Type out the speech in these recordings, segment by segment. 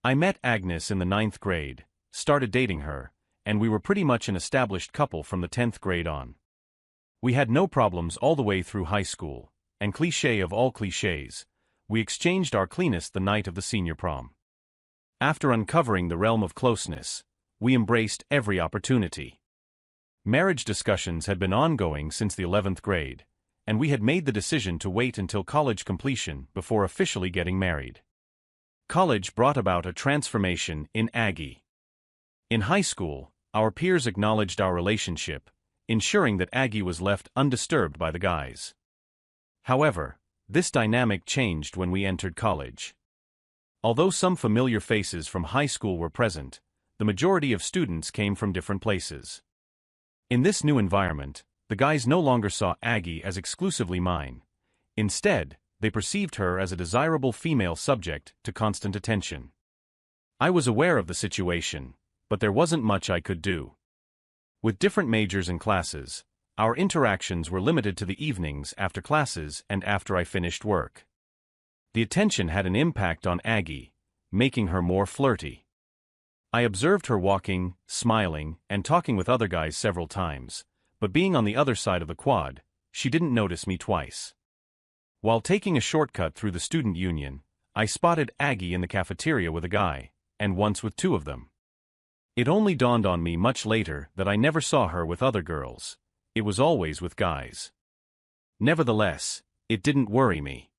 I met Agnes in the 9th grade, started dating her, and we were pretty much an established couple from the 10th grade on. We had no problems all the way through high school, and cliché of all clichés, we exchanged our cleanest the night of the senior prom. After uncovering the realm of closeness, we embraced every opportunity. Marriage discussions had been ongoing since the 11th grade, and we had made the decision to wait until college completion before officially getting married. College brought about a transformation in Aggie. In high school, our peers acknowledged our relationship, ensuring that Aggie was left undisturbed by the guys. However, this dynamic changed when we entered college. Although some familiar faces from high school were present, the majority of students came from different places. In this new environment, the guys no longer saw Aggie as exclusively mine. Instead, they perceived her as a desirable female subject to constant attention. I was aware of the situation, but there wasn't much I could do. With different majors and classes, our interactions were limited to the evenings after classes and after I finished work. The attention had an impact on Aggie, making her more flirty. I observed her walking, smiling, and talking with other guys several times, but being on the other side of the quad, she didn't notice me twice. While taking a shortcut through the student union, I spotted Aggie in the cafeteria with a guy, and once with two of them. It only dawned on me much later that I never saw her with other girls. It was always with guys. Nevertheless, it didn't worry me.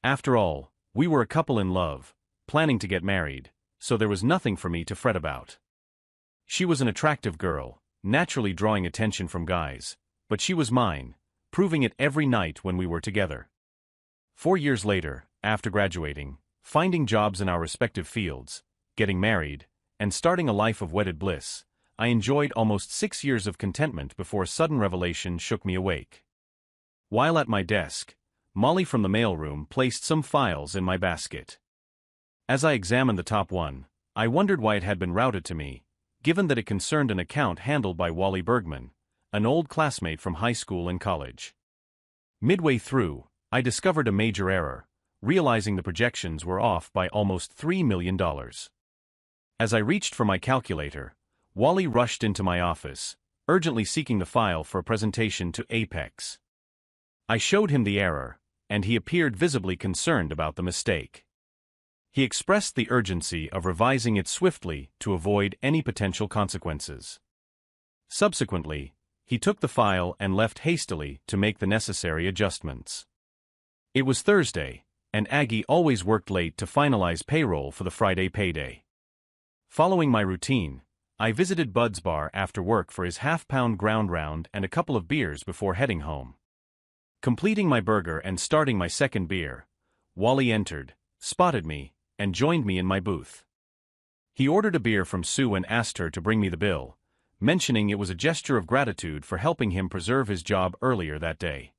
After all, we were a couple in love, planning to get married, so there was nothing for me to fret about. She was an attractive girl, naturally drawing attention from guys, but she was mine, proving it every night when we were together. 4 years later, after graduating, finding jobs in our respective fields, getting married, and starting a life of wedded bliss, I enjoyed almost 6 years of contentment before a sudden revelation shook me awake. While at my desk, Molly from the mailroom placed some files in my basket. As I examined the top one, I wondered why it had been routed to me, given that it concerned an account handled by Wally Bergman, an old classmate from high school and college. Midway through, I discovered a major error, realizing the projections were off by almost $3 million. As I reached for my calculator, Wally rushed into my office, urgently seeking the file for a presentation to Apex. I showed him the error, and he appeared visibly concerned about the mistake. He expressed the urgency of revising it swiftly to avoid any potential consequences. Subsequently, he took the file and left hastily to make the necessary adjustments. It was Thursday, and Aggie always worked late to finalize payroll for the Friday payday. Following my routine, I visited Bud's bar after work for his half-pound ground round and a couple of beers before heading home. Completing my burger and starting my second beer, Wally entered, spotted me, and joined me in my booth. He ordered a beer from Sue and asked her to bring me the bill, mentioning it was a gesture of gratitude for helping him preserve his job earlier that day.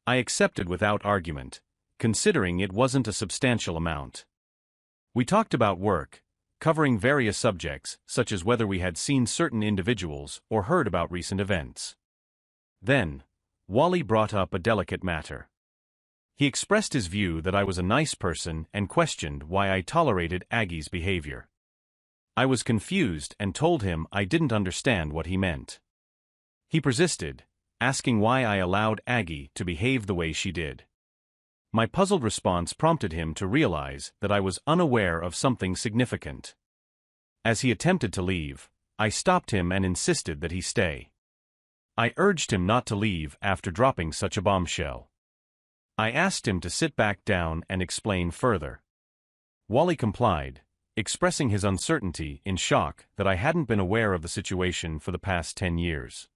I accepted without argument, considering it wasn't a substantial amount. We talked about work, covering various subjects such as whether we had seen certain individuals or heard about recent events. Then, Wally brought up a delicate matter. He expressed his view that I was a nice person and questioned why I tolerated Aggie's behavior. I was confused and told him I didn't understand what he meant. He persisted, asking why I allowed Aggie to behave the way she did. My puzzled response prompted him to realize that I was unaware of something significant. As he attempted to leave, I stopped him and insisted that he stay. I urged him not to leave after dropping such a bombshell. I asked him to sit back down and explain further. Wally complied, expressing his uncertainty in shock that I hadn't been aware of the situation for the past 10 years.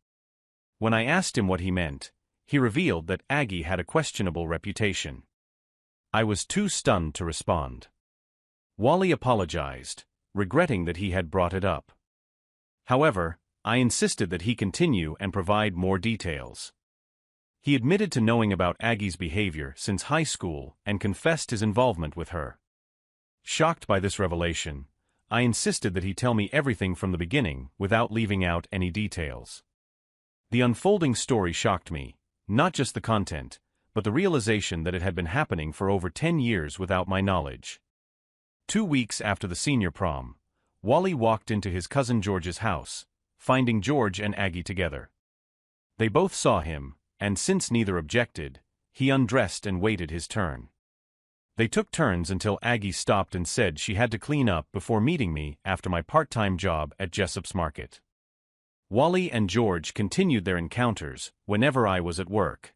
When I asked him what he meant, he revealed that Aggie had a questionable reputation. I was too stunned to respond. Wally apologized, regretting that he had brought it up. However, I insisted that he continue and provide more details. He admitted to knowing about Aggie's behavior since high school and confessed his involvement with her. Shocked by this revelation, I insisted that he tell me everything from the beginning without leaving out any details. The unfolding story shocked me, not just the content, but the realization that it had been happening for over 10 years without my knowledge. 2 weeks after the senior prom, Wally walked into his cousin George's house, finding George and Aggie together. They both saw him, and since neither objected, he undressed and waited his turn. They took turns until Aggie stopped and said she had to clean up before meeting me after my part-time job at Jessop's Market. Wally and George continued their encounters whenever I was at work.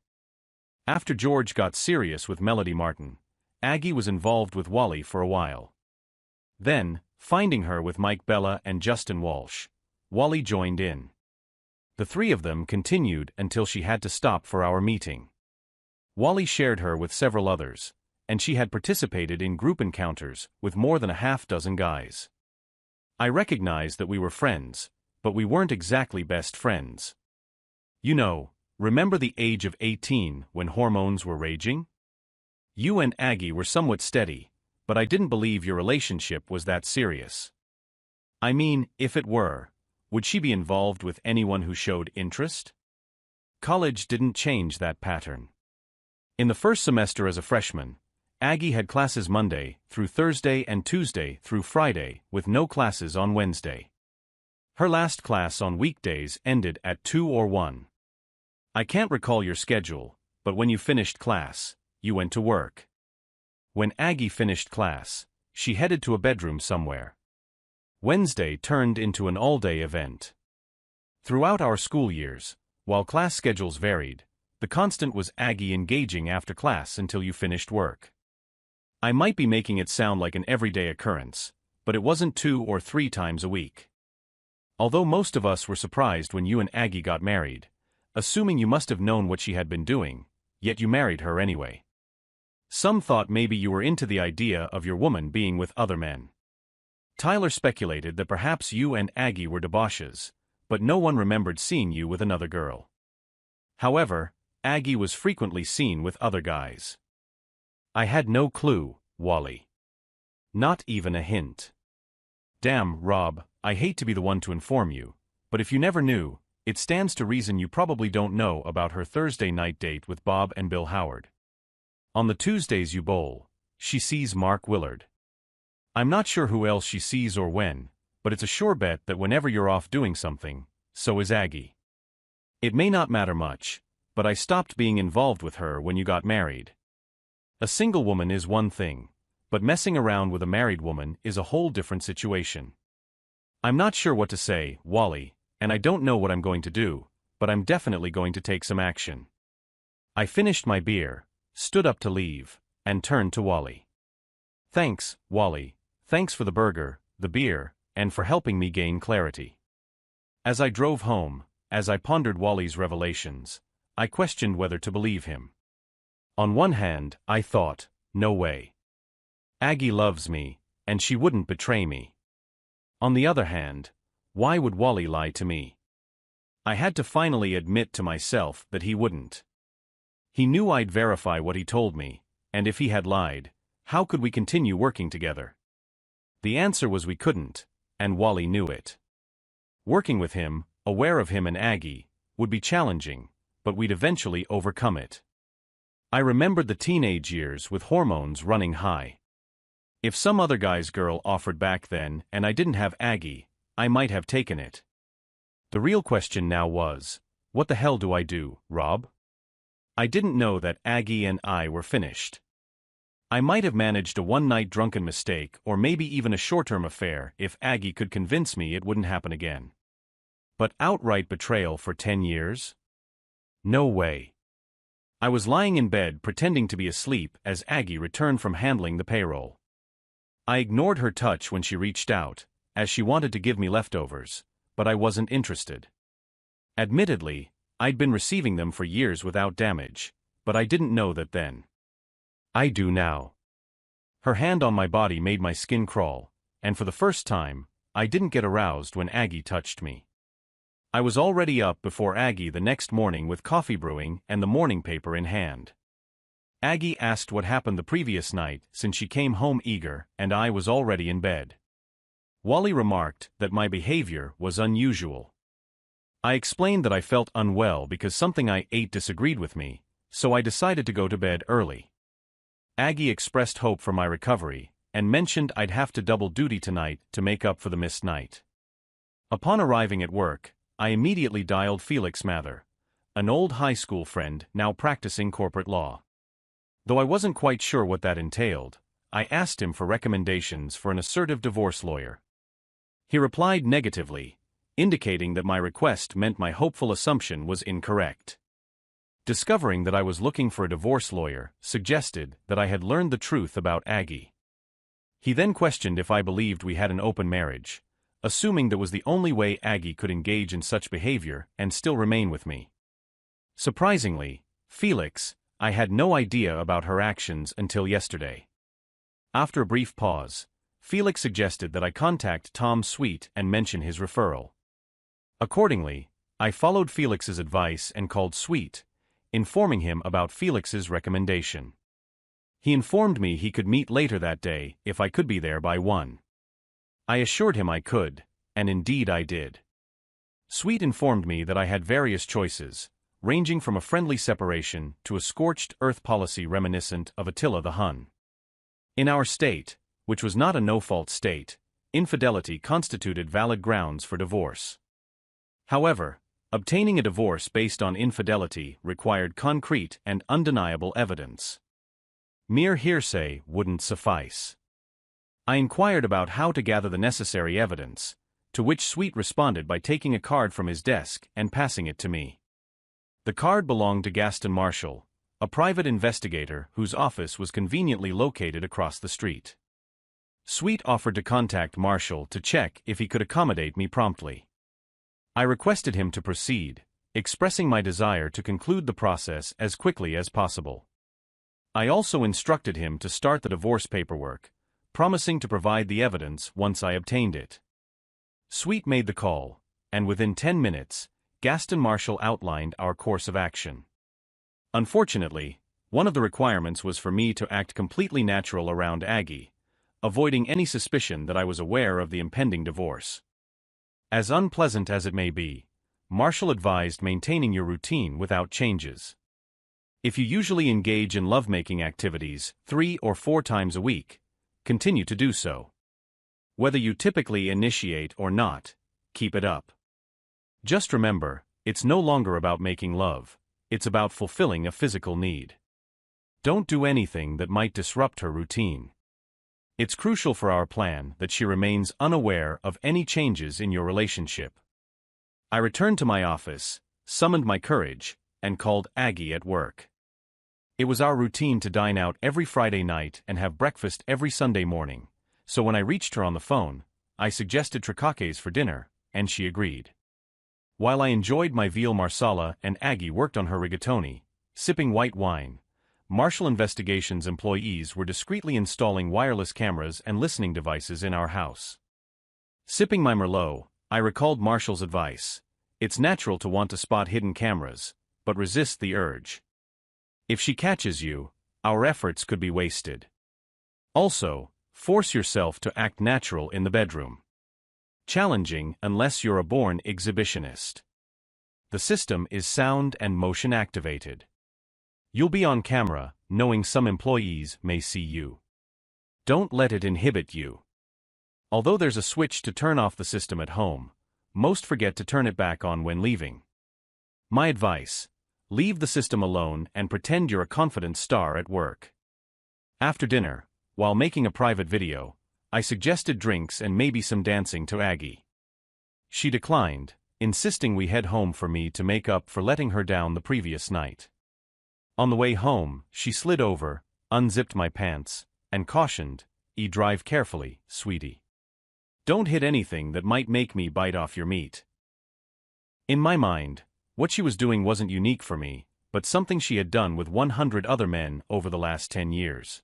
After George got serious with Melody Martin, Aggie was involved with Wally for a while. Then, finding her with Mike Bella and Justin Walsh, Wally joined in. The three of them continued until she had to stop for our meeting. Wally shared her with several others, and she had participated in group encounters with more than a half-dozen guys. I recognized that we were friends, but we weren't exactly best friends. You know, remember the age of 18 when hormones were raging? You and Aggie were somewhat steady, but I didn't believe your relationship was that serious. I mean, if it were, would she be involved with anyone who showed interest? College didn't change that pattern. In the first semester as a freshman, Aggie had classes Monday through Thursday and Tuesday through Friday, with no classes on Wednesday. Her last class on weekdays ended at 2 or 1. I can't recall your schedule, but when you finished class, you went to work. When Aggie finished class, she headed to a bedroom somewhere. Wednesday turned into an all-day event. Throughout our school years, while class schedules varied, the constant was Aggie engaging after class until you finished work. I might be making it sound like an everyday occurrence, but it wasn't 2 or 3 times a week. Although most of us were surprised when you and Aggie got married, assuming you must have known what she had been doing, yet you married her anyway. Some thought maybe you were into the idea of your woman being with other men. Tyler speculated that perhaps you and Aggie were debauches, but no one remembered seeing you with another girl. However, Aggie was frequently seen with other guys. I had no clue, Wally. Not even a hint. Damn, Rob, I hate to be the one to inform you, but if you never knew, it stands to reason you probably don't know about her Thursday night date with Bob and Bill Howard. On the Tuesdays you bowl, she sees Mark Willard. I'm not sure who else she sees or when, but it's a sure bet that whenever you're off doing something, so is Aggie. It may not matter much, but I stopped being involved with her when you got married. A single woman is one thing, but messing around with a married woman is a whole different situation. I'm not sure what to say, Wally, and I don't know what I'm going to do, but I'm definitely going to take some action. I finished my beer, stood up to leave, and turned to Wally. Thanks, Wally. Thanks for the burger, the beer, and for helping me gain clarity. As I drove home, as I pondered Wally's revelations, I questioned whether to believe him. On one hand, I thought, no way. Aggie loves me, and she wouldn't betray me. On the other hand, why would Wally lie to me? I had to finally admit to myself that he wouldn't. He knew I'd verify what he told me, and if he had lied, how could we continue working together? The answer was we couldn't, and Wally knew it. Working with him, aware of him and Aggie, would be challenging, but we'd eventually overcome it. I remembered the teenage years with hormones running high. If some other guy's girl offered back then and I didn't have Aggie, I might have taken it. The real question now was, what the hell do I do, Rob? I didn't know that Aggie and I were finished. I might have managed a one-night drunken mistake or maybe even a short-term affair if Aggie could convince me it wouldn't happen again. But outright betrayal for 10 years? No way. I was lying in bed pretending to be asleep as Aggie returned from handling the payroll. I ignored her touch when she reached out, as she wanted to give me leftovers, but I wasn't interested. Admittedly, I'd been receiving them for years without damage, but I didn't know that then. I do now. Her hand on my body made my skin crawl, and for the first time, I didn't get aroused when Aggie touched me. I was already up before Aggie the next morning with coffee brewing and the morning paper in hand. Aggie asked what happened the previous night since she came home eager and I was already in bed. Wally remarked that my behavior was unusual. I explained that I felt unwell because something I ate disagreed with me, so I decided to go to bed early. Aggie expressed hope for my recovery, and mentioned I'd have to double duty tonight to make up for the missed night. Upon arriving at work, I immediately dialed Felix Mather, an old high school friend now practicing corporate law. Though I wasn't quite sure what that entailed, I asked him for recommendations for an assertive divorce lawyer. He replied negatively, indicating that my request meant my hopeful assumption was incorrect. Discovering that I was looking for a divorce lawyer suggested that I had learned the truth about Aggie. He then questioned if I believed we had an open marriage, assuming that was the only way Aggie could engage in such behavior and still remain with me. Surprisingly, Felix, I had no idea about her actions until yesterday. After a brief pause, Felix suggested that I contact Tom Sweet and mention his referral. Accordingly, I followed Felix's advice and called Sweet, informing him about Felix's recommendation. He informed me he could meet later that day if I could be there by 1. I assured him I could, and indeed I did. Sweet informed me that I had various choices, ranging from a friendly separation to a scorched earth policy reminiscent of Attila the Hun. In our state, which was not a no-fault state, infidelity constituted valid grounds for divorce. However, obtaining a divorce based on infidelity required concrete and undeniable evidence. Mere hearsay wouldn't suffice. I inquired about how to gather the necessary evidence, to which Sweet responded by taking a card from his desk and passing it to me. The card belonged to Gaston Marshall, a private investigator whose office was conveniently located across the street. Sweet offered to contact Marshall to check if he could accommodate me promptly. I requested him to proceed, expressing my desire to conclude the process as quickly as possible. I also instructed him to start the divorce paperwork, promising to provide the evidence once I obtained it. Sweet made the call, and within 10 minutes, Gaston Marshall outlined our course of action. Unfortunately, one of the requirements was for me to act completely natural around Aggie, avoiding any suspicion that I was aware of the impending divorce. As unpleasant as it may be, Marshall advised maintaining your routine without changes. If you usually engage in lovemaking activities 3 or 4 times a week, continue to do so. Whether you typically initiate or not, keep it up. Just remember, it's no longer about making love, it's about fulfilling a physical need. Don't do anything that might disrupt her routine. It's crucial for our plan that she remains unaware of any changes in your relationship. I returned to my office, summoned my courage, and called Aggie at work. It was our routine to dine out every Friday night and have breakfast every Sunday morning, so when I reached her on the phone, I suggested tricaches for dinner, and she agreed. While I enjoyed my veal marsala and Aggie worked on her rigatoni, sipping white wine, Marshall Investigations employees were discreetly installing wireless cameras and listening devices in our house. Sipping my Merlot, I recalled Marshall's advice. It's natural to want to spot hidden cameras, but resist the urge. If she catches you, our efforts could be wasted. Also, force yourself to act natural in the bedroom. Challenging unless you're a born exhibitionist. The system is sound and motion activated. You'll be on camera, knowing some employees may see you. Don't let it inhibit you. Although there's a switch to turn off the system at home, most forget to turn it back on when leaving. My advice: leave the system alone and pretend you're a confident star at work. After dinner, while making a private video, I suggested drinks and maybe some dancing to Aggie. She declined, insisting we head home for me to make up for letting her down the previous night. On the way home, she slid over, unzipped my pants, and cautioned, "Drive carefully, sweetie. Don't hit anything that might make me bite off your meat." In my mind, what she was doing wasn't unique for me, but something she had done with 100 other men over the last 10 years.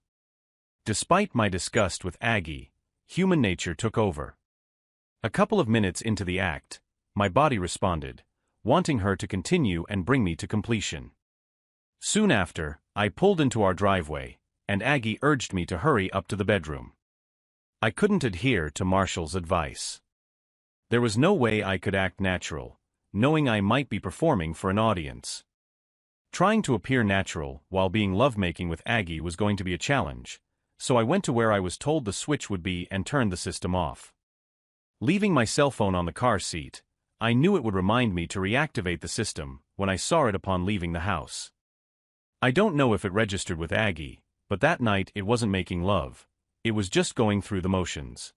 Despite my disgust with Aggie, human nature took over. A couple of minutes into the act, my body responded, wanting her to continue and bring me to completion. Soon after, I pulled into our driveway, and Aggie urged me to hurry up to the bedroom. I couldn't adhere to Marshall's advice. There was no way I could act natural, knowing I might be performing for an audience. Trying to appear natural while being lovemaking with Aggie was going to be a challenge, so I went to where I was told the switch would be and turned the system off. Leaving my cell phone on the car seat, I knew it would remind me to reactivate the system when I saw it upon leaving the house. I don't know if it registered with Aggie, but that night it wasn't making love, it was just going through the motions.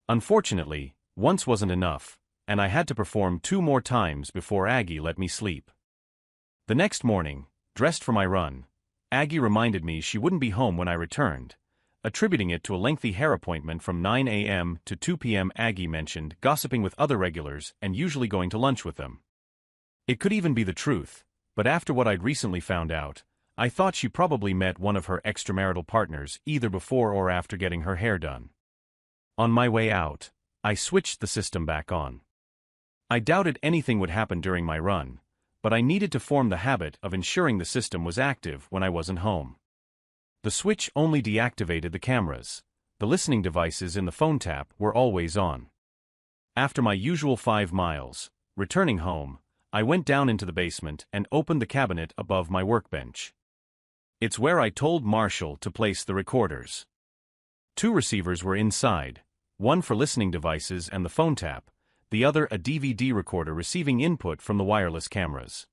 Unfortunately, once wasn't enough, and I had to perform 2 more times before Aggie let me sleep. The next morning, dressed for my run, Aggie reminded me she wouldn't be home when I returned, attributing it to a lengthy hair appointment from 9 a.m. to 2 p.m. Aggie mentioned gossiping with other regulars and usually going to lunch with them. It could even be the truth, but after what I'd recently found out, I thought she probably met one of her extramarital partners either before or after getting her hair done. On my way out, I switched the system back on. I doubted anything would happen during my run, but I needed to form the habit of ensuring the system was active when I wasn't home. The switch only deactivated the cameras. The listening devices in the phone tap were always on. After my usual 5 miles, returning home, I went down into the basement and opened the cabinet above my workbench. It's where I told Marshall to place the recorders. 2 receivers were inside, one for listening devices and the phone tap, the other a DVD recorder receiving input from the wireless cameras.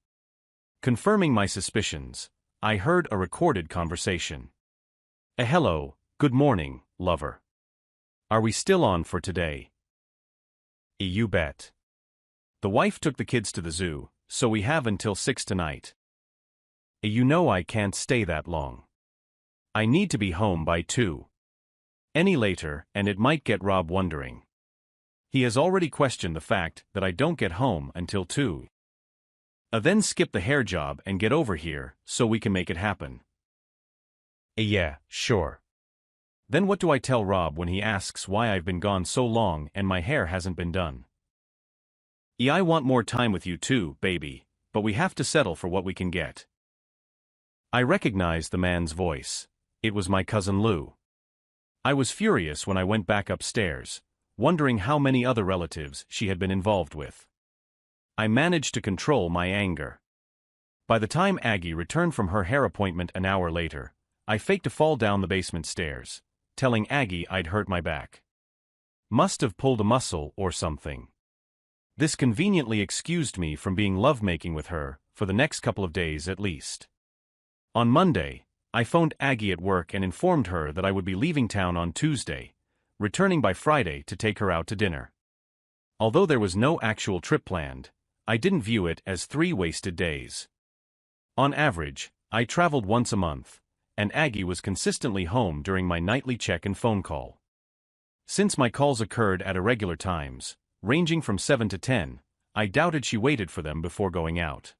Confirming my suspicions, I heard a recorded conversation. Hello, good morning, lover. Are we still on for today? You bet. The wife took the kids to the zoo, so we have until 6 tonight. You know I can't stay that long. I need to be home by 2. Any later, and it might get Rob wondering. He has already questioned the fact that I don't get home until 2. Then skip the hair job and get over here so we can make it happen. Yeah, sure. Then what do I tell Rob when he asks why I've been gone so long and my hair hasn't been done? I want more time with you too, baby, but we have to settle for what we can get. I recognized the man's voice. It was my cousin Lou. I was furious when I went back upstairs, wondering how many other relatives she had been involved with. I managed to control my anger. By the time Aggie returned from her hair appointment an hour later, I faked a fall down the basement stairs, telling Aggie I'd hurt my back. Must have pulled a muscle or something. This conveniently excused me from being lovemaking with her for the next couple of days at least. On Monday, I phoned Aggie at work and informed her that I would be leaving town on Tuesday, returning by Friday to take her out to dinner. Although there was no actual trip planned, I didn't view it as 3 wasted days. On average, I traveled once a month, and Aggie was consistently home during my nightly check and phone call. Since my calls occurred at irregular times, ranging from 7 to 10, I doubted she waited for them before going out.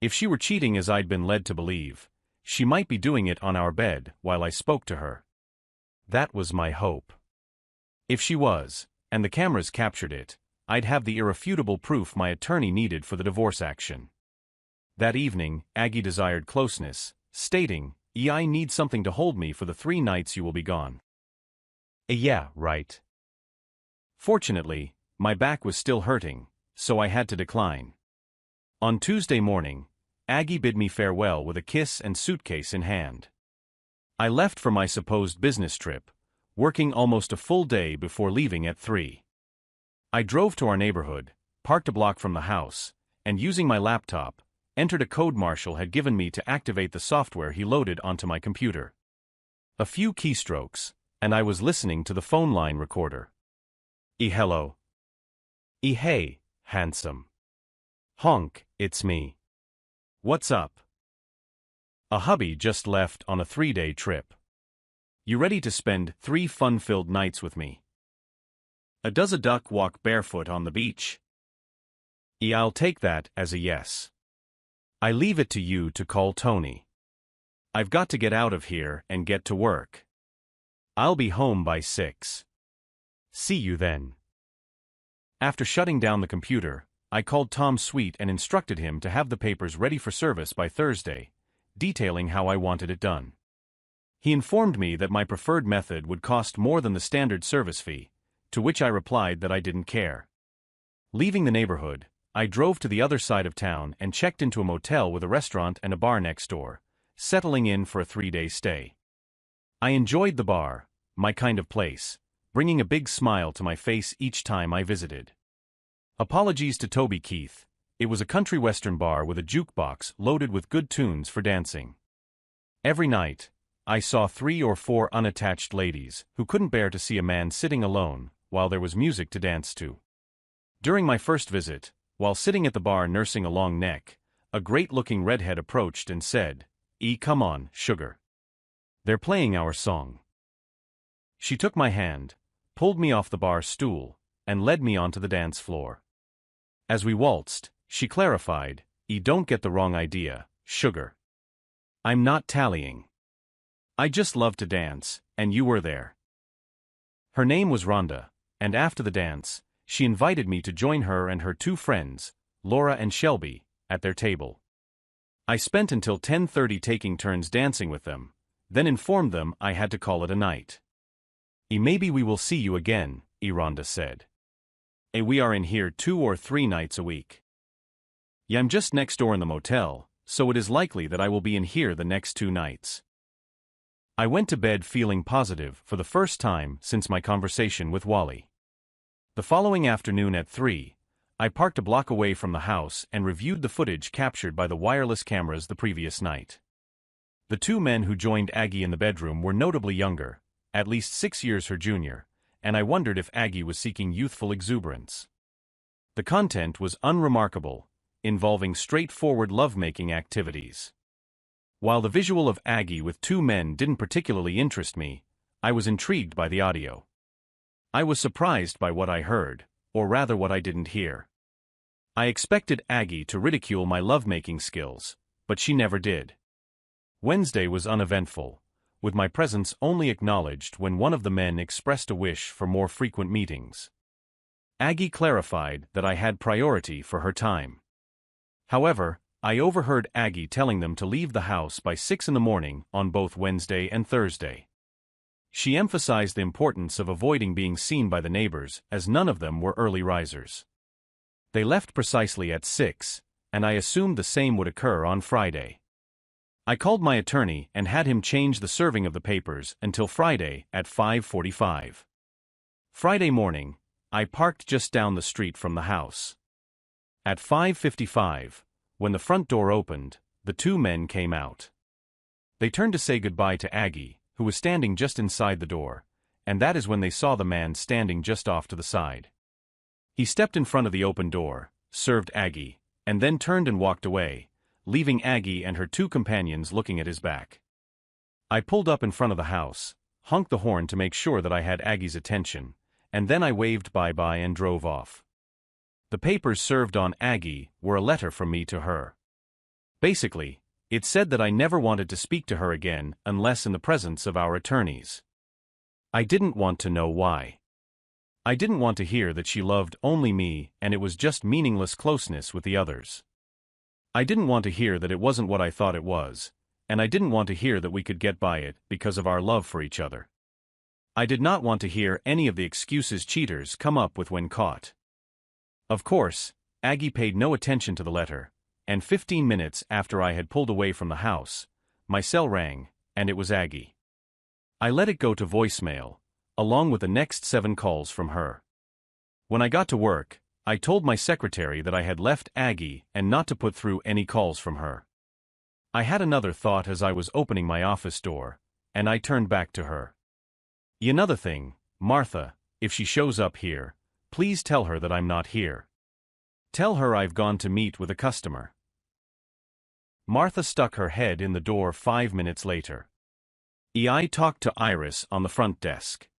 If she were cheating as I'd been led to believe, she might be doing it on our bed while I spoke to her. That was my hope. If she was, and the cameras captured it, I'd have the irrefutable proof my attorney needed for the divorce action. That evening, Aggie desired closeness, stating, I need something to hold me for the 3 nights you will be gone. Yeah, right. Fortunately, my back was still hurting, so I had to decline. On Tuesday morning, Aggie bid me farewell with a kiss and suitcase in hand. I left for my supposed business trip, working almost a full day before leaving at 3. I drove to our neighborhood, parked a block from the house, and using my laptop, entered a code Marshall had given me to activate the software he loaded onto my computer. A few keystrokes, and I was listening to the phone line recorder. Hello. Hey, handsome. Honk, it's me. What's up? A hubby just left on a 3-day trip. You ready to spend 3 fun-filled nights with me? Does a duck walk barefoot on the beach? I'll take that as a yes. I leave it to you to call Tony. I've got to get out of here and get to work. I'll be home by 6. See you then. After shutting down the computer, I called Tom Sweet and instructed him to have the papers ready for service by Thursday, detailing how I wanted it done. He informed me that my preferred method would cost more than the standard service fee, to which I replied that I didn't care. Leaving the neighborhood, I drove to the other side of town and checked into a motel with a restaurant and a bar next door, settling in for a 3-day stay. I enjoyed the bar, my kind of place, bringing a big smile to my face each time I visited. Apologies to Toby Keith, it was a country western bar with a jukebox loaded with good tunes for dancing. Every night, I saw 3 or 4 unattached ladies who couldn't bear to see a man sitting alone while there was music to dance to. During my first visit, while sitting at the bar nursing a long neck, a great-looking redhead approached and said, Come on, sugar. They're playing our song." She took my hand, pulled me off the bar stool, and led me onto the dance floor. As we waltzed, she clarified, Don't get the wrong idea, sugar. I'm not tallying. I just love to dance, and you were there." Her name was Rhonda, and after the dance, she invited me to join her and her 2 friends, Laura and Shelby, at their table. I spent until 10:30 taking turns dancing with them, then informed them I had to call it a night. Maybe we will see you again," Rhonda said. We are in here 2 or 3 nights a week. I'm just next door in the motel, so it is likely that I will be in here the next 2 nights. I went to bed feeling positive for the first time since my conversation with Wally. The following afternoon at 3, I parked a block away from the house and reviewed the footage captured by the wireless cameras the previous night. The 2 men who joined Aggie in the bedroom were notably younger, at least 6 years her junior, and I wondered if Aggie was seeking youthful exuberance. The content was unremarkable, involving straightforward lovemaking activities. While the visual of Aggie with 2 men didn't particularly interest me, I was intrigued by the audio. I was surprised by what I heard, or rather what I didn't hear. I expected Aggie to ridicule my lovemaking skills, but she never did. Wednesday was uneventful, with my presence only acknowledged when one of the men expressed a wish for more frequent meetings. Aggie clarified that I had priority for her time. However, I overheard Aggie telling them to leave the house by 6 in the morning on both Wednesday and Thursday. She emphasized the importance of avoiding being seen by the neighbors as none of them were early risers. They left precisely at 6, and I assumed the same would occur on Friday. I called my attorney and had him change the serving of the papers until Friday at 5:45. Friday morning, I parked just down the street from the house. At 5:55, when the front door opened, the 2 men came out. They turned to say goodbye to Aggie, who was standing just inside the door, and that is when they saw the man standing just off to the side. He stepped in front of the open door, served Aggie, and then turned and walked away, leaving Aggie and her 2 companions looking at his back. I pulled up in front of the house, honked the horn to make sure that I had Aggie's attention, and then I waved bye-bye and drove off. The papers served on Aggie were a letter from me to her. Basically, it said that I never wanted to speak to her again unless in the presence of our attorneys. I didn't want to know why. I didn't want to hear that she loved only me and it was just meaningless closeness with the others. I didn't want to hear that it wasn't what I thought it was, and I didn't want to hear that we could get by it because of our love for each other. I did not want to hear any of the excuses cheaters come up with when caught. Of course, Aggie paid no attention to the letter, and 15 minutes after I had pulled away from the house, my cell rang, and it was Aggie. I let it go to voicemail, along with the next 7 calls from her. When I got to work, I told my secretary that I had left Aggie and not to put through any calls from her. I had another thought as I was opening my office door, and I turned back to her. Another thing, Martha, if she shows up here, please tell her that I'm not here. Tell her I've gone to meet with a customer. Martha stuck her head in the door 5 minutes later. I talked to Iris on the front desk.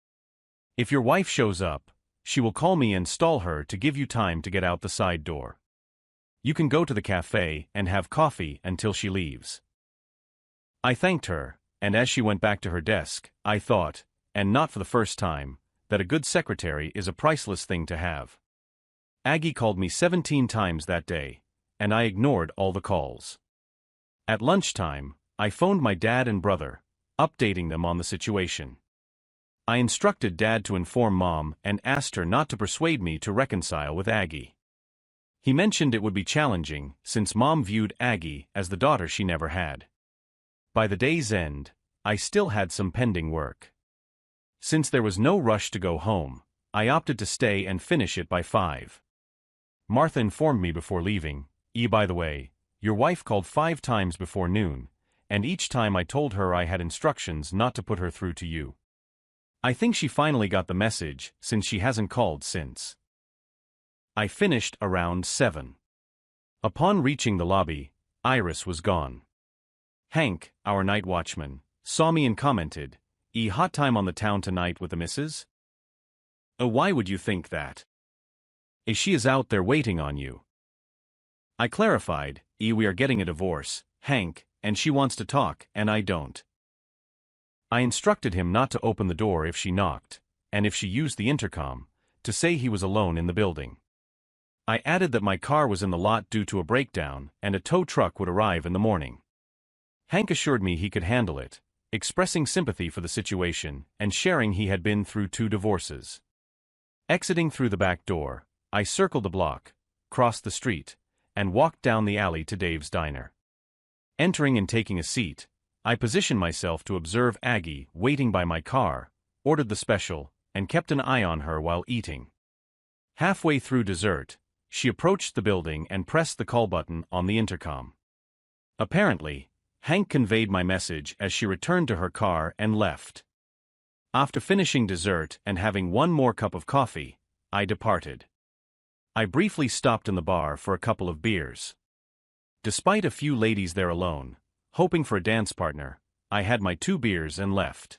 If your wife shows up, she will call me and stall her to give you time to get out the side door. You can go to the cafe and have coffee until she leaves. I thanked her, and as she went back to her desk, I thought, and not for the first time, that a good secretary is a priceless thing to have. Aggie called me 17 times that day, and I ignored all the calls. At lunchtime, I phoned my dad and brother, updating them on the situation. I instructed Dad to inform Mom and asked her not to persuade me to reconcile with Aggie. He mentioned it would be challenging since Mom viewed Aggie as the daughter she never had. By the day's end, I still had some pending work. Since there was no rush to go home, I opted to stay and finish it by 5. Martha informed me before leaving, by the way, your wife called 5 times before noon, and each time I told her I had instructions not to put her through to you. I think she finally got the message, since she hasn't called since. I finished around 7. Upon reaching the lobby, Iris was gone. Hank, our night watchman, saw me and commented, hot time on the town tonight with the missus? Why would you think that? She is out there waiting on you. I clarified, we are getting a divorce, Hank, and she wants to talk, and I don't. I instructed him not to open the door if she knocked, and if she used the intercom, to say he was alone in the building. I added that my car was in the lot due to a breakdown, and a tow truck would arrive in the morning. Hank assured me he could handle it, expressing sympathy for the situation and sharing he had been through 2 divorces. Exiting through the back door, I circled the block, crossed the street, and walked down the alley to Dave's diner. Entering and taking a seat, I positioned myself to observe Aggie waiting by my car, ordered the special, and kept an eye on her while eating. Halfway through dessert, she approached the building and pressed the call button on the intercom. Apparently, Hank conveyed my message as she returned to her car and left. After finishing dessert and having one more cup of coffee, I departed. I briefly stopped in the bar for a couple of beers. Despite a few ladies there alone, hoping for a dance partner, I had my 2 beers and left.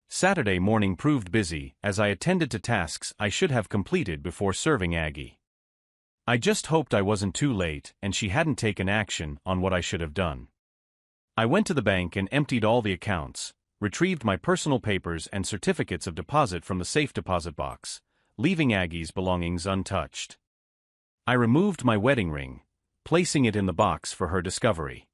Saturday morning proved busy as I attended to tasks I should have completed before serving Aggie. I just hoped I wasn't too late and she hadn't taken action on what I should have done. I went to the bank and emptied all the accounts, retrieved my personal papers and certificates of deposit from the safe deposit box, leaving Aggie's belongings untouched. I removed my wedding ring, placing it in the box for her discovery.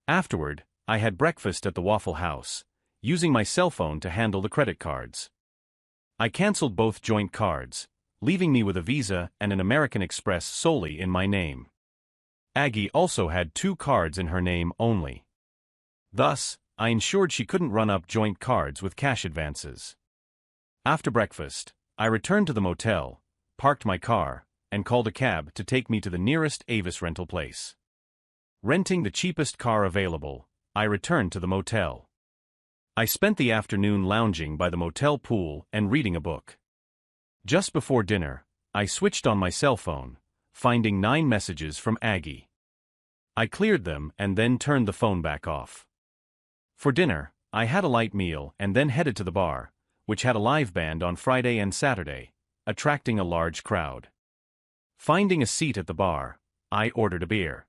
Afterward, I had breakfast at the Waffle House, using my cell phone to handle the credit cards. I canceled both joint cards, leaving me with a Visa and an American Express solely in my name. Aggie also had 2 cards in her name only. Thus, I ensured she couldn't run up joint cards with cash advances. After breakfast, I returned to the motel, parked my car, and called a cab to take me to the nearest Avis rental place. Renting the cheapest car available, I returned to the motel. I spent the afternoon lounging by the motel pool and reading a book. Just before dinner, I switched on my cell phone, finding 9 messages from Aggie. I cleared them and then turned the phone back off. For dinner, I had a light meal and then headed to the bar, which had a live band on Friday and Saturday, attracting a large crowd. Finding a seat at the bar, I ordered a beer.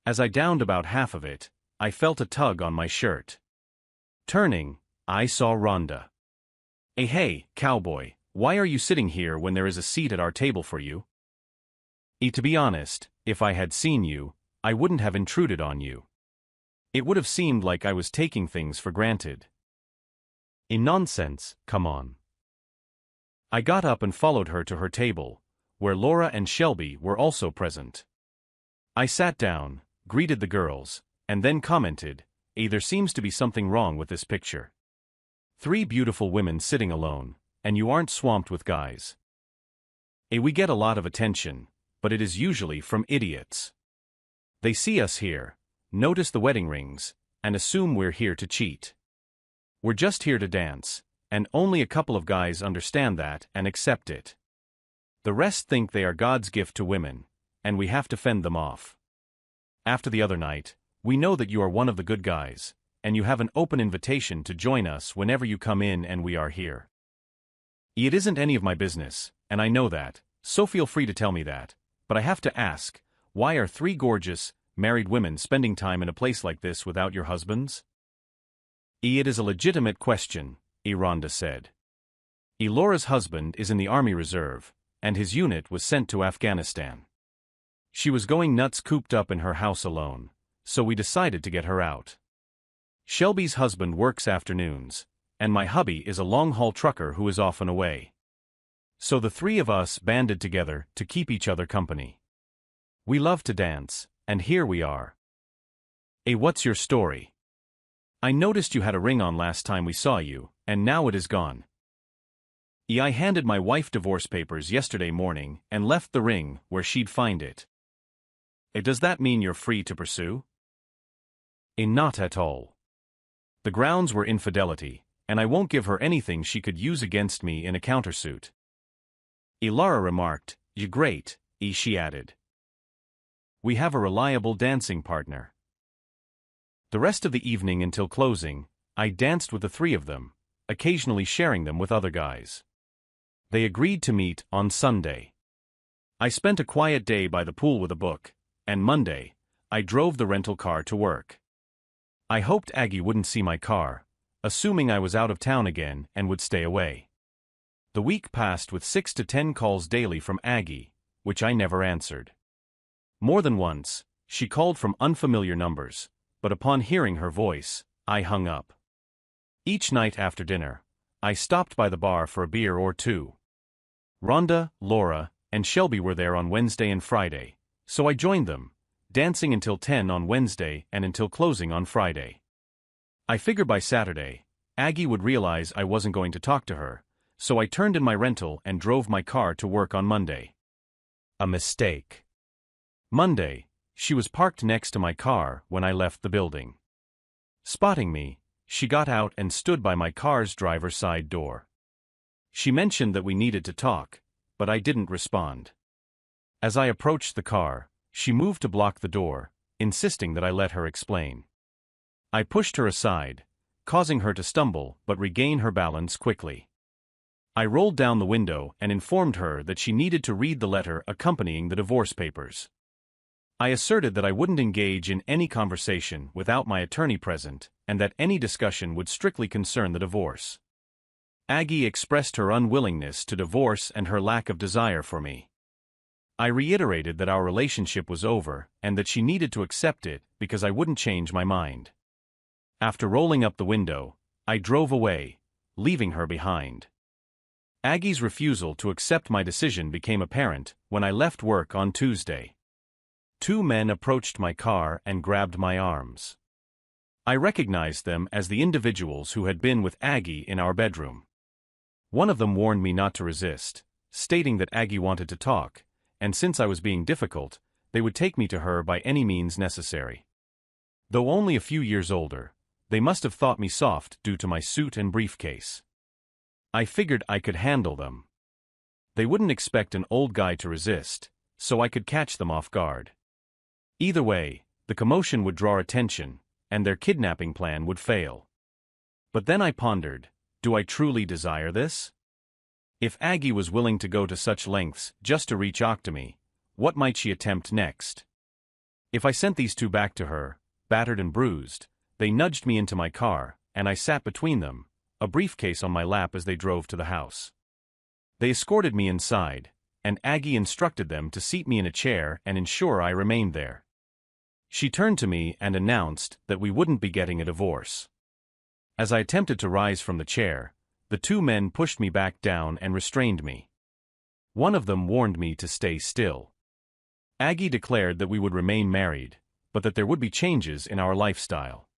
As I downed about half of it, I felt a tug on my shirt. Turning, I saw Rhonda. Hey, cowboy, why are you sitting here when there is a seat at our table for you? To be honest, if I had seen you, I wouldn't have intruded on you. It would have seemed like I was taking things for granted. Nonsense, come on. I got up and followed her to her table, where Laura and Shelby were also present. I sat down, greeted the girls, and then commented, there seems to be something wrong with this picture. 3 beautiful women sitting alone, and you aren't swamped with guys. We get a lot of attention, but it is usually from idiots. They see us here, notice the wedding rings, and assume we're here to cheat. We're just here to dance, and only a couple of guys understand that and accept it. The rest think they are God's gift to women, and we have to fend them off. After the other night, we know that you are one of the good guys, and you have an open invitation to join us whenever you come in and we are here. It isn't any of my business, and I know that, so feel free to tell me that, but I have to ask, why are 3 gorgeous, married women spending time in a place like this without your husbands? It is a legitimate question, Rhonda said. Laura's husband is in the Army Reserve, and his unit was sent to Afghanistan. She was going nuts cooped up in her house alone, so we decided to get her out. Shelby's husband works afternoons, and my hubby is a long-haul trucker who is often away. So the 3 of us banded together to keep each other company. We love to dance, and here we are. What's your story? I noticed you had a ring on last time we saw you, and now it is gone. I handed my wife divorce papers yesterday morning and left the ring where she'd find it. Does that mean you're free to pursue? Not at all. The grounds were infidelity, and I won't give her anything she could use against me in a countersuit. Lara remarked, "You great," she added. We have a reliable dancing partner. The rest of the evening until closing, I danced with the three of them, occasionally sharing them with other guys. They agreed to meet on Sunday. I spent a quiet day by the pool with a book, and Monday, I drove the rental car to work. I hoped Aggie wouldn't see my car, assuming I was out of town again and would stay away. The week passed with 6 to 10 calls daily from Aggie, which I never answered. More than once, she called from unfamiliar numbers, but upon hearing her voice, I hung up. Each night after dinner, I stopped by the bar for a beer or two. Rhonda, Laura, and Shelby were there on Wednesday and Friday, so I joined them, dancing until 10 on Wednesday and until closing on Friday. I figured by Saturday, Aggie would realize I wasn't going to talk to her, so I turned in my rental and drove my car to work on Monday. A mistake. Monday, she was parked next to my car when I left the building. Spotting me, she got out and stood by my car's driver's side door. She mentioned that we needed to talk, but I didn't respond. As I approached the car, she moved to block the door, insisting that I let her explain. I pushed her aside, causing her to stumble but regain her balance quickly. I rolled down the window and informed her that she needed to read the letter accompanying the divorce papers. I asserted that I wouldn't engage in any conversation without my attorney present, and that any discussion would strictly concern the divorce. Aggie expressed her unwillingness to divorce and her lack of desire for me. I reiterated that our relationship was over and that she needed to accept it because I wouldn't change my mind. After rolling up the window, I drove away, leaving her behind. Aggie's refusal to accept my decision became apparent when I left work on Tuesday. 2 men approached my car and grabbed my arms. I recognized them as the individuals who had been with Aggie in our bedroom. One of them warned me not to resist, stating that Aggie wanted to talk, and since I was being difficult, they would take me to her by any means necessary. Though only a few years older, they must have thought me soft due to my suit and briefcase. I figured I could handle them. They wouldn't expect an old guy to resist, so I could catch them off guard. Either way, the commotion would draw attention, and their kidnapping plan would fail. But then I pondered, do I truly desire this? If Aggie was willing to go to such lengths just to reach Octomy, what might she attempt next? If I sent these 2 back to her, battered and bruised, they nudged me into my car, and I sat between them, a briefcase on my lap as they drove to the house. They escorted me inside, and Aggie instructed them to seat me in a chair and ensure I remained there. She turned to me and announced that we wouldn't be getting a divorce. As I attempted to rise from the chair, the 2 men pushed me back down and restrained me. One of them warned me to stay still. Aggie declared that we would remain married, but that there would be changes in our lifestyle.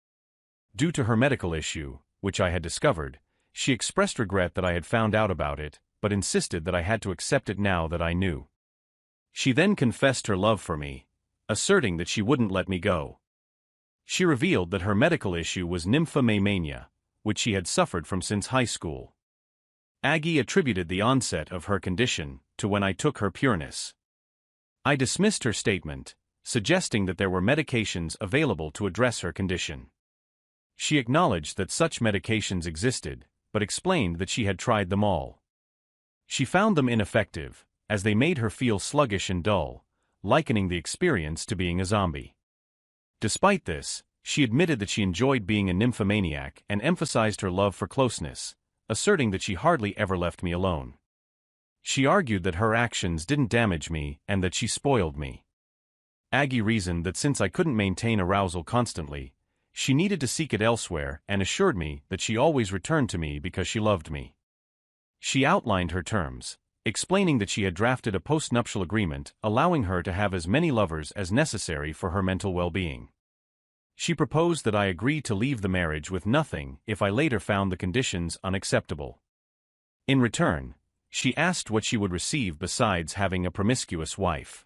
Due to her medical issue, which I had discovered, she expressed regret that I had found out about it, but insisted that I had to accept it now that I knew. She then confessed her love for me, asserting that she wouldn't let me go. She revealed that her medical issue was nymphomania, which she had suffered from since high school. Aggie attributed the onset of her condition to when I took her Pureness. I dismissed her statement, suggesting that there were medications available to address her condition. She acknowledged that such medications existed, but explained that she had tried them all. She found them ineffective, as they made her feel sluggish and dull, likening the experience to being a zombie. Despite this, she admitted that she enjoyed being a nymphomaniac and emphasized her love for closeness, asserting that she hardly ever left me alone. She argued that her actions didn't damage me and that she spoiled me. Aggie reasoned that since I couldn't maintain arousal constantly, she needed to seek it elsewhere and assured me that she always returned to me because she loved me. She outlined her terms, explaining that she had drafted a postnuptial agreement allowing her to have as many lovers as necessary for her mental well-being. She proposed that I agree to leave the marriage with nothing if I later found the conditions unacceptable. In return, she asked what she would receive besides having a promiscuous wife.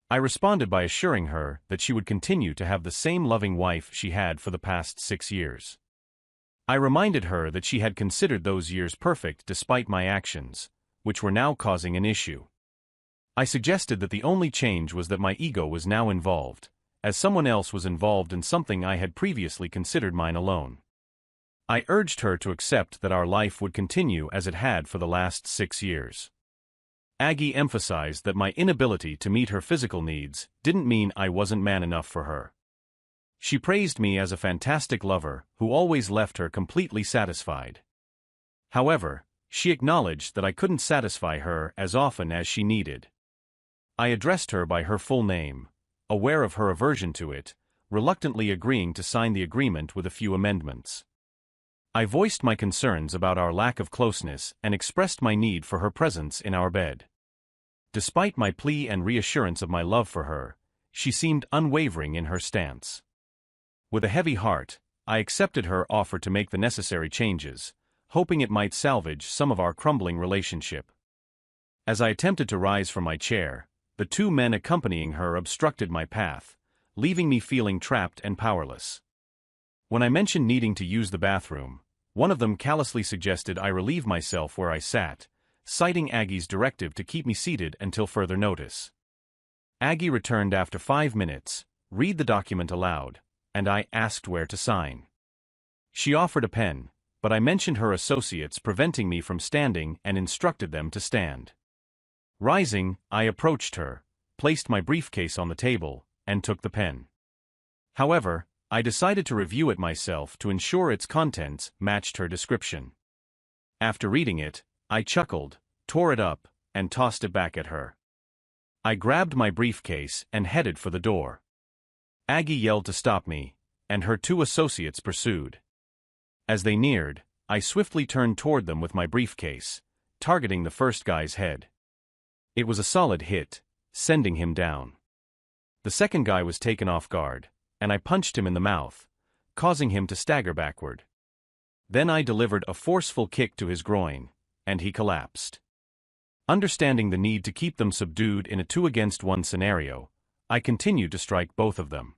I responded by assuring her that she would continue to have the same loving wife she had for the past 6 years. I reminded her that she had considered those years perfect despite my actions, which were now causing an issue. I suggested that the only change was that my ego was now involved, as someone else was involved in something I had previously considered mine alone. I urged her to accept that our life would continue as it had for the last 6 years. Aggie emphasized that my inability to meet her physical needs didn't mean I wasn't man enough for her. She praised me as a fantastic lover who always left her completely satisfied. However, she acknowledged that I couldn't satisfy her as often as she needed. I addressed her by her full name, aware of her aversion to it, reluctantly agreeing to sign the agreement with a few amendments. I voiced my concerns about our lack of closeness and expressed my need for her presence in our bed. Despite my plea and reassurance of my love for her, she seemed unwavering in her stance. With a heavy heart, I accepted her offer to make the necessary changes, hoping it might salvage some of our crumbling relationship. As I attempted to rise from my chair, the 2 men accompanying her obstructed my path, leaving me feeling trapped and powerless. When I mentioned needing to use the bathroom, one of them callously suggested I relieve myself where I sat, citing Aggie's directive to keep me seated until further notice. Aggie returned after 5 minutes, read the document aloud, and I asked where to sign. She offered a pen, but I mentioned her associates preventing me from standing and instructed them to stand. Rising, I approached her, placed my briefcase on the table, and took the pen. However, I decided to review it myself to ensure its contents matched her description. After reading it, I chuckled, tore it up, and tossed it back at her. I grabbed my briefcase and headed for the door. Aggie yelled to stop me, and her 2 associates pursued. As they neared, I swiftly turned toward them with my briefcase, targeting the first guy's head. It was a solid hit, sending him down. The second guy was taken off guard, and I punched him in the mouth, causing him to stagger backward. Then I delivered a forceful kick to his groin, and he collapsed. Understanding the need to keep them subdued in a 2-against-1 scenario, I continued to strike both of them.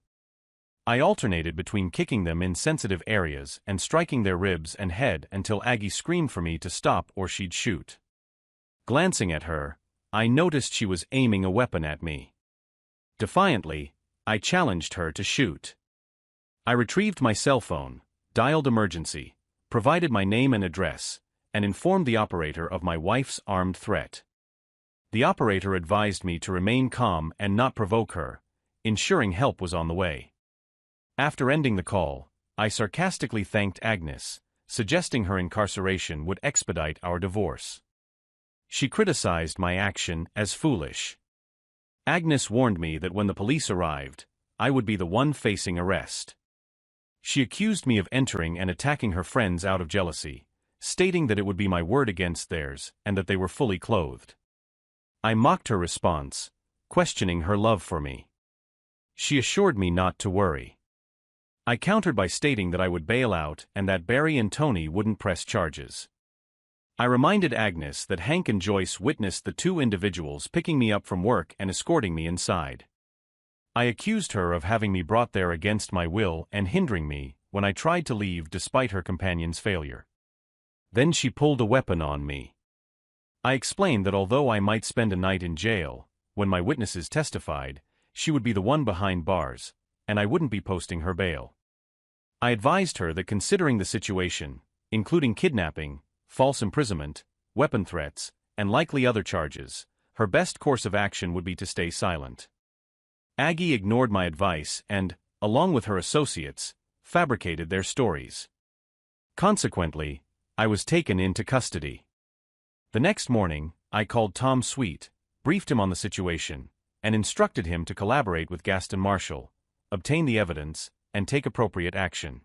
I alternated between kicking them in sensitive areas and striking their ribs and head until Aggie screamed for me to stop or she'd shoot. Glancing at her, I noticed she was aiming a weapon at me. Defiantly, I challenged her to shoot. I retrieved my cell phone, dialed emergency, provided my name and address, and informed the operator of my wife's armed threat. The operator advised me to remain calm and not provoke her, ensuring help was on the way. After ending the call, I sarcastically thanked Agnes, suggesting her incarceration would expedite our divorce. She criticized my action as foolish. Agnes warned me that when the police arrived, I would be the one facing arrest. She accused me of entering and attacking her friends out of jealousy, stating that it would be my word against theirs and that they were fully clothed. I mocked her response, questioning her love for me. She assured me not to worry. I countered by stating that I would bail out and that Barry and Tony wouldn't press charges. I reminded Agnes that Hank and Joyce witnessed the 2 individuals picking me up from work and escorting me inside. I accused her of having me brought there against my will and hindering me when I tried to leave despite her companion's failure. Then she pulled a weapon on me. I explained that although I might spend a night in jail, when my witnesses testified, she would be the one behind bars, and I wouldn't be posting her bail. I advised her that considering the situation, including kidnapping, false imprisonment, weapon threats, and likely other charges, her best course of action would be to stay silent. Aggie ignored my advice and, along with her associates, fabricated their stories. Consequently, I was taken into custody. The next morning, I called Tom Sweet, briefed him on the situation, and instructed him to collaborate with Gaston Marshall, obtain the evidence, and take appropriate action.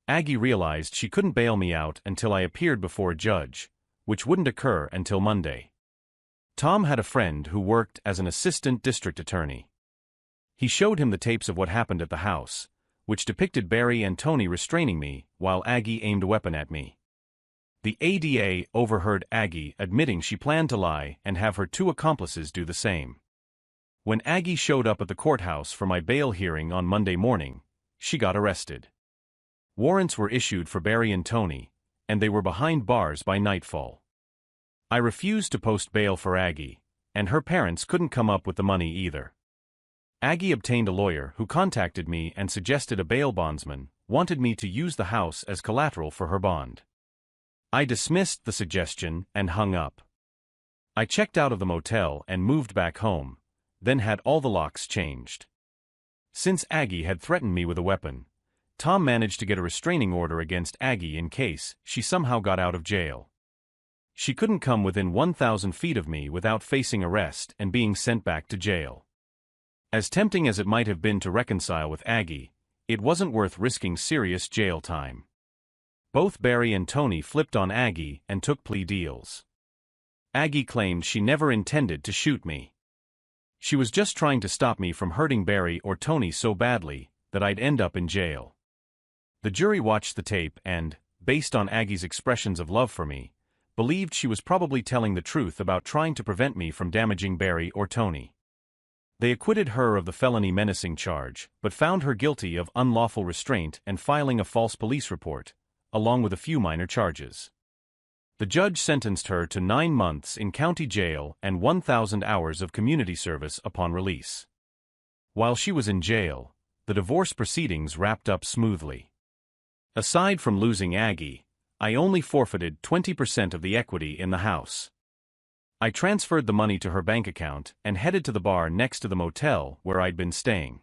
Aggie realized she couldn't bail me out until I appeared before a judge, which wouldn't occur until Monday. Tom had a friend who worked as an assistant district attorney. He showed him the tapes of what happened at the house, which depicted Barry and Tony restraining me while Aggie aimed a weapon at me. The ADA overheard Aggie admitting she planned to lie and have her 2 accomplices do the same. When Aggie showed up at the courthouse for my bail hearing on Monday morning, she got arrested. Warrants were issued for Barry and Tony, and they were behind bars by nightfall. I refused to post bail for Aggie, and her parents couldn't come up with the money either. Aggie obtained a lawyer who contacted me and suggested a bail bondsman wanted me to use the house as collateral for her bond. I dismissed the suggestion and hung up. I checked out of the motel and moved back home, then had all the locks changed. Since Aggie had threatened me with a weapon, Tom managed to get a restraining order against Aggie in case she somehow got out of jail. She couldn't come within 1,000 feet of me without facing arrest and being sent back to jail. As tempting as it might have been to reconcile with Aggie, it wasn't worth risking serious jail time. Both Barry and Tony flipped on Aggie and took plea deals. Aggie claimed she never intended to shoot me. She was just trying to stop me from hurting Barry or Tony so badly that I'd end up in jail. The jury watched the tape and, based on Aggie's expressions of love for me, believed she was probably telling the truth about trying to prevent me from damaging Barry or Tony. They acquitted her of the felony menacing charge, but found her guilty of unlawful restraint and filing a false police report, along with a few minor charges. The judge sentenced her to 9 months in county jail and 1,000 hours of community service upon release. While she was in jail, the divorce proceedings wrapped up smoothly. Aside from losing Aggie, I only forfeited 20% of the equity in the house. I transferred the money to her bank account and headed to the bar next to the motel where I'd been staying.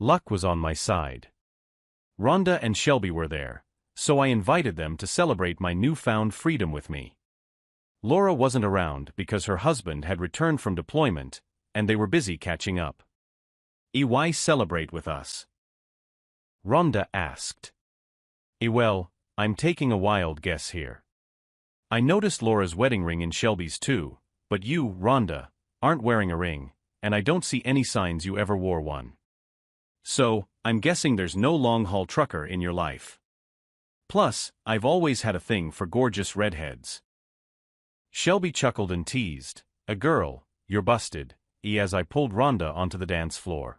Luck was on my side. Rhonda and Shelby were there, so I invited them to celebrate my newfound freedom with me. Laura wasn't around because her husband had returned from deployment, and they were busy catching up. "Why celebrate with us?" Rhonda asked. Well, I'm taking a wild guess here. I noticed Laura's wedding ring in Shelby's too, but you, Rhonda, aren't wearing a ring, and I don't see any signs you ever wore one. So, I'm guessing there's no long-haul trucker in your life. Plus, I've always had a thing for gorgeous redheads. Shelby chuckled and teased, "A girl, you're busted," as I pulled Rhonda onto the dance floor.